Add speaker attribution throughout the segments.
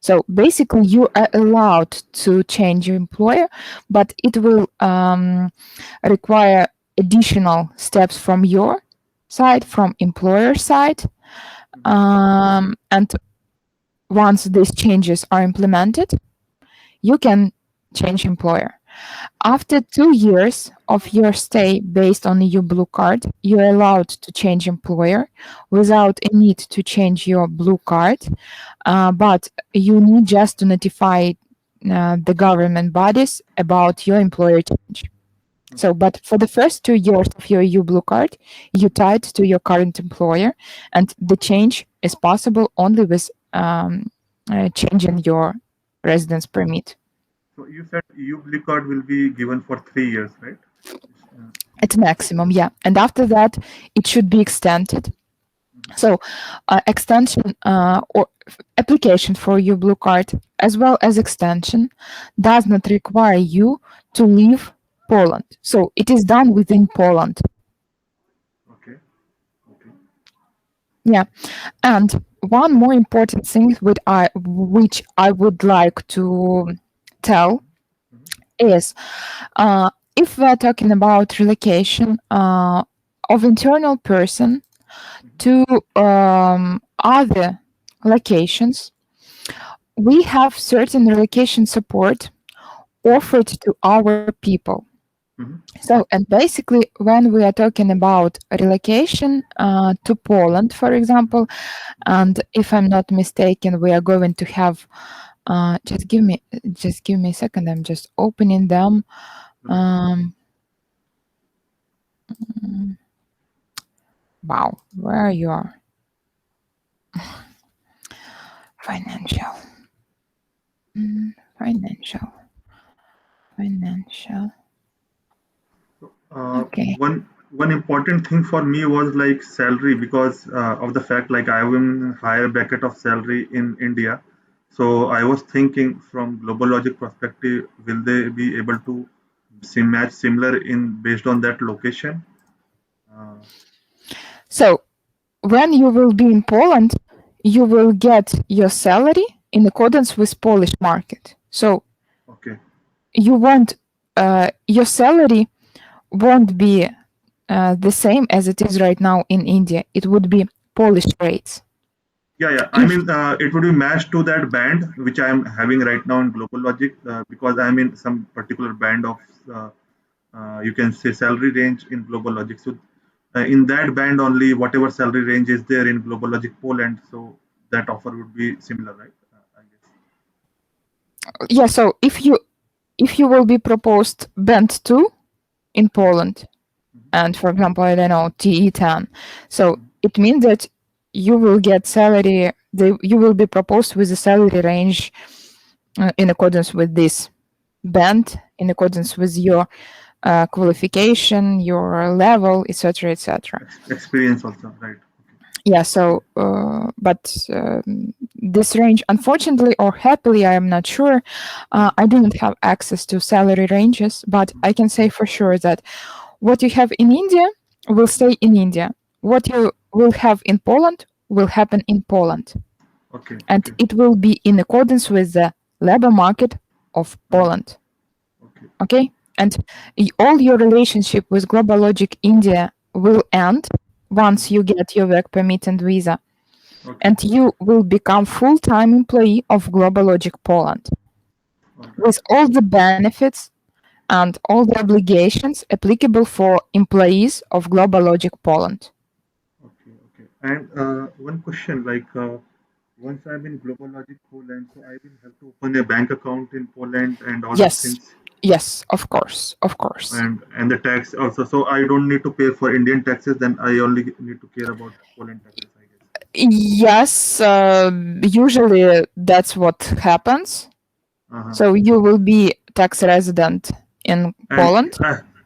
Speaker 1: So basically, you are allowed to change employer, but it will require additional steps from your side, from employer side. And once these changes are implemented, you can change employer. After 2 years of your stay based on EU Blue Card, you're allowed to change employer without a need to change your Blue Card, but you need just to notify the government bodies about your employer change. So, but for the first 2 years of your EU Blue Card, you tied to your current employer, and the change is possible only with changing your residence permit.
Speaker 2: So you said EU Blue Card will be given for 3 years, right? Uh,
Speaker 1: At maximum, yeah. And after that, it should be extended. So, extension or application for your Blue Card, as well as extension, does not require you to leave Poland. So, it is done within Poland.
Speaker 2: okay. Okay.
Speaker 1: Yeah. And one more important thing which I would like to tell is if we're talking about relocation of internal person to other locations, we have certain relocation support offered to our people. So, and basically, when we are talking about relocation to Poland, for example, and if I'm not mistaken, we are going to have. Just give me a second. I'm just opening them. Wow, where you are? Financial. Financial. Okay.
Speaker 2: One important thing for me was like salary because of the fact like I am in higher bracket of salary in India. So I was thinking from global logic perspective, will they be able to match similar in based on that location?
Speaker 1: So when you will be in Poland, you will get your salary in accordance with Polish market. So
Speaker 2: Okay.
Speaker 1: you won't your salary won't be the same as it is right now in India. It would be Polish rates.
Speaker 2: Yeah, yeah. I mean, it would be matched to that band which I am having right now in Global Logic because I'm in some particular band of you can say salary range in Global Logic. So in that band only, whatever salary range is there in Global Logic Poland, so that offer would be similar, right? I guess.
Speaker 1: Yeah, so if you will be proposed band 2 in Poland, and for example, I don't know, TE10, so it means that you will get salary, you will be proposed with a salary range in accordance with this band, in accordance with your qualification, your level, etc., etc.
Speaker 2: Experience also, right?
Speaker 1: Yeah, so but this range, unfortunately or happily, I am not sure, I didn't have access to salary ranges, but I can say for sure that what you have in India will stay in India. What you will have in Poland will happen in Poland.
Speaker 2: Okay.
Speaker 1: And
Speaker 2: Okay.
Speaker 1: it will be in accordance with the labor market of Poland.
Speaker 2: Okay.
Speaker 1: Okay? And all your relationship with Global Logic India will end once you get your work permit and visa.
Speaker 2: Okay.
Speaker 1: And you will become full-time employee of Global Logic Poland with all the benefits and all the obligations applicable for employees of Global Logic Poland.
Speaker 2: Okay. Okay. And one question, like once I'm in Global Logic Poland, so I will have to open a bank account in Poland and all those
Speaker 1: Yes,
Speaker 2: things.
Speaker 1: yes, of course, of course.
Speaker 2: And the tax also. So I don't need to pay for Indian taxes. Then I only need to care about Poland taxes, I guess.
Speaker 1: Yes, usually that's what happens.
Speaker 2: Uh-huh.
Speaker 1: So you will be tax resident in
Speaker 2: And
Speaker 1: Poland.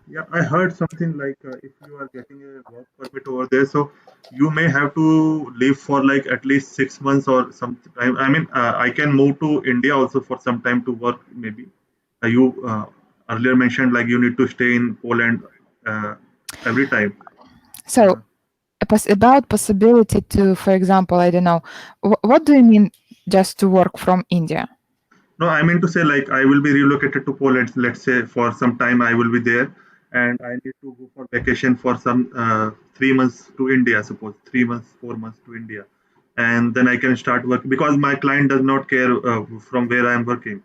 Speaker 2: yeah, I heard something like if you are getting a work permit over there, so you may have to live for like at least 6 months or some time. I mean, I can move to India also for some time to work. Maybe you earlier mentioned like you need to stay in Poland uh, every time.
Speaker 1: So about possibility to, for example, I don't know, what do you mean just to work from India?
Speaker 2: No, I mean to say like I will be relocated to Poland. Let's say for some time I will be there, and I need to go for vacation for some 3 months to India. Suppose 3 months, 4 months to India, and then I can start work because my client does not care from where I am working.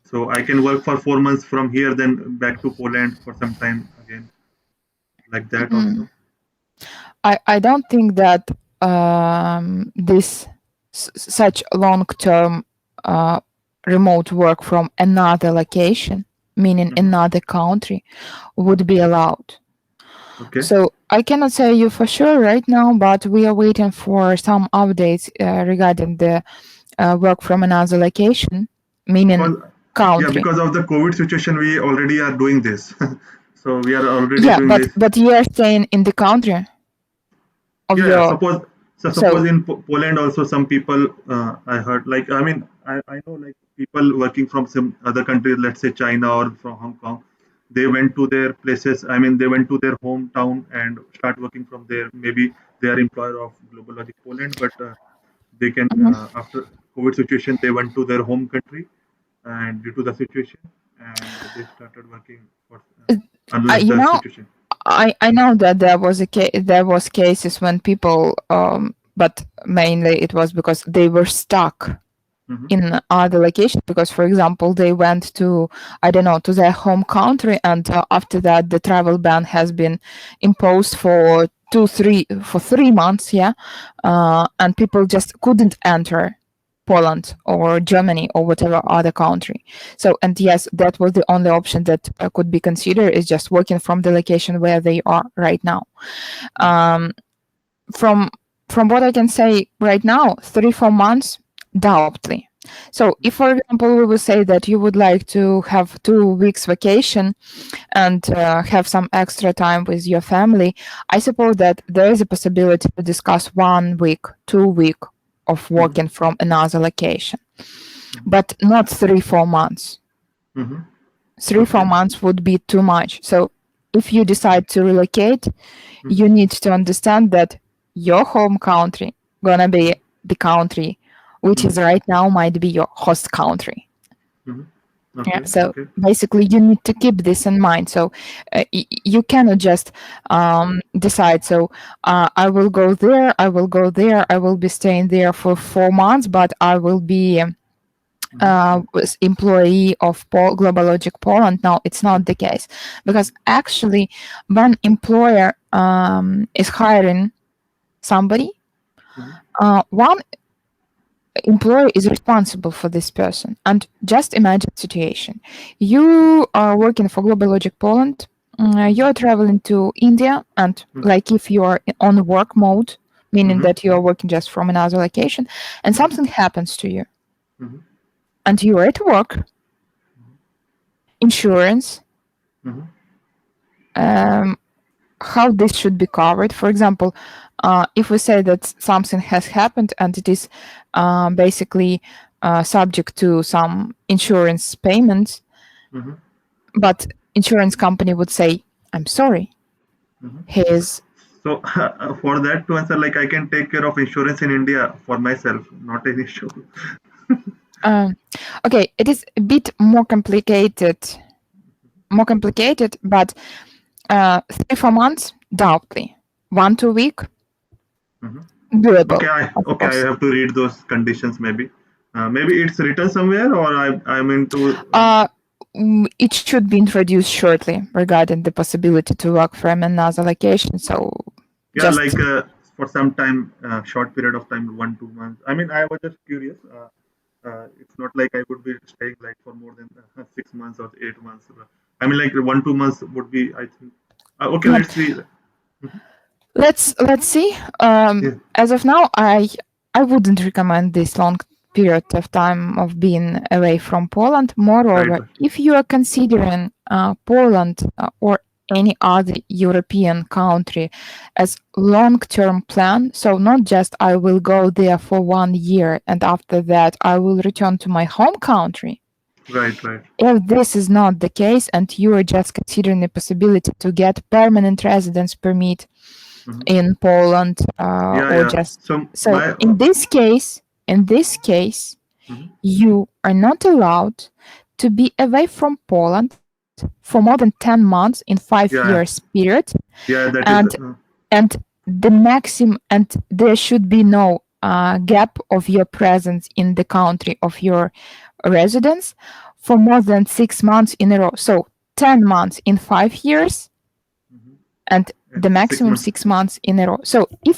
Speaker 2: So I can work for 4 months from here, then back to Poland for some time again, like that also.
Speaker 1: I don't think that this such long term uh, remote work from another location, meaning
Speaker 2: Hmm.
Speaker 1: another country, would be allowed.
Speaker 2: Okay,
Speaker 1: So I cannot say you for sure right now, but we are waiting for some updates regarding the work from another location, meaning
Speaker 2: because yeah,
Speaker 1: country.
Speaker 2: because of the COVID situation, we already are doing this. So we are already
Speaker 1: Yeah,
Speaker 2: doing
Speaker 1: but
Speaker 2: this.
Speaker 1: you are staying in the country of
Speaker 2: Yeah, yeah.
Speaker 1: your
Speaker 2: Suppose
Speaker 1: so.
Speaker 2: in Poland also some people I heard like I mean I know like people working from some other countries, let's say China or from Hong Kong, they went to their places. I mean they went to their hometown and start working from there. Maybe they are employer of Global Logic Poland, but they can
Speaker 1: Mhm.
Speaker 2: after COVID situation they went to their home country and due to the situation and they started working for unless
Speaker 1: You
Speaker 2: the
Speaker 1: know,
Speaker 2: situation.
Speaker 1: I know that there was cases when people but mainly it was because they were stuck
Speaker 2: Hmm.
Speaker 1: in other locations because for example they went to, I don't know, to their home country, and after that the travel ban has been imposed for 3 months, yeah, and people just couldn't enter Poland or Germany or whatever other country. So, and yes, that was the only option that could be considered, is just working from the location where they are right now.
Speaker 2: Hmm.
Speaker 1: Um, from what I can say right now, 3 4 months, doubtly. So, if for example we will say that you would like to have 2 weeks vacation and have some extra time with your family, I suppose that there is a possibility to discuss 1 week, 2 week of
Speaker 2: Hmm.
Speaker 1: working from another location,
Speaker 2: Hmm.
Speaker 1: but not 3 4 months.
Speaker 2: Hmm.
Speaker 1: 3 4 months
Speaker 2: Okay.
Speaker 1: would be too much. So, if you decide to relocate,
Speaker 2: Mhm,
Speaker 1: you need to understand that your home country gonna be
Speaker 2: mhm,
Speaker 1: the country which
Speaker 2: mhm,
Speaker 1: is right now might be your host country.
Speaker 2: mhm.
Speaker 1: Yeah,
Speaker 2: Okay,
Speaker 1: so
Speaker 2: okay.
Speaker 1: basically you need to keep this in mind. So you cannot just decide, so I will go there, I will go there, I will be staying there for 4 months, but I will be
Speaker 2: Mhm,
Speaker 1: was employee of Global Logic Poland. No, it's not the case, because actually, when employer is hiring somebody,
Speaker 2: mhm,
Speaker 1: one employer is responsible for this person. And just imagine situation: you are working for Global Logic Poland, you
Speaker 2: mhm,
Speaker 1: are traveling to India, and
Speaker 2: mhm,
Speaker 1: like if you are on work mode, meaning
Speaker 2: mhm,
Speaker 1: that you are working just from another location, and
Speaker 2: mhm,
Speaker 1: something happens to you,
Speaker 2: mhm,
Speaker 1: and you are at work, insurance,
Speaker 2: mhm,
Speaker 1: um, how this should be covered. For example, if we say that something has happened and it is basically subject to some insurance payments,
Speaker 2: mhm,
Speaker 1: but insurance company would say, "I'm sorry,
Speaker 2: mhm.
Speaker 1: his."
Speaker 2: So for that to answer, like I can take care of insurance in India for myself, not an issue.
Speaker 1: Um, okay, it is a bit more complicated, but 3 4 months, doubtly. 1 2 week,
Speaker 2: Mhm.
Speaker 1: doable, of
Speaker 2: Okay, I
Speaker 1: course.
Speaker 2: have to read those conditions maybe. Maybe it's written somewhere, or I'm into.
Speaker 1: Uh, it should be introduced shortly regarding the possibility to work from another location. So
Speaker 2: Yeah,
Speaker 1: just
Speaker 2: like for some time, short period of time, 1 2 months. I mean, I was just curious. It's not like I would be staying like for more than 6 months or 8 months. I mean, like 1 2 months would be, I think. Okay,
Speaker 1: yeah,
Speaker 2: let's see. Mhm.
Speaker 1: let's see.
Speaker 2: Yeah,
Speaker 1: As of now, I wouldn't recommend this long period of time of being away from Poland.
Speaker 2: right,
Speaker 1: Moreover,
Speaker 2: right.
Speaker 1: if you are considering Poland or any other European country as long-term plan, so not just I will go there for 1 year and after that I will return to my home country.
Speaker 2: Right, right.
Speaker 1: If this is not the case and you are just considering the possibility to get permanent residence permit
Speaker 2: Hmm.
Speaker 1: in Poland,
Speaker 2: Yeah,
Speaker 1: or
Speaker 2: yeah.
Speaker 1: just
Speaker 2: So
Speaker 1: so
Speaker 2: my
Speaker 1: in this case,
Speaker 2: Mhm.
Speaker 1: You are not allowed to be away from Poland for more than 10 months in 5 years
Speaker 2: Yeah,
Speaker 1: period,
Speaker 2: yeah, that
Speaker 1: and
Speaker 2: is.
Speaker 1: and the maximum, and there should be no gap of your presence in the country of your residence for more than 6 months in a row. So 10 months in 5 years
Speaker 2: Mhm.
Speaker 1: and
Speaker 2: And
Speaker 1: the
Speaker 2: six
Speaker 1: maximum
Speaker 2: months.
Speaker 1: 6 months in a row. So if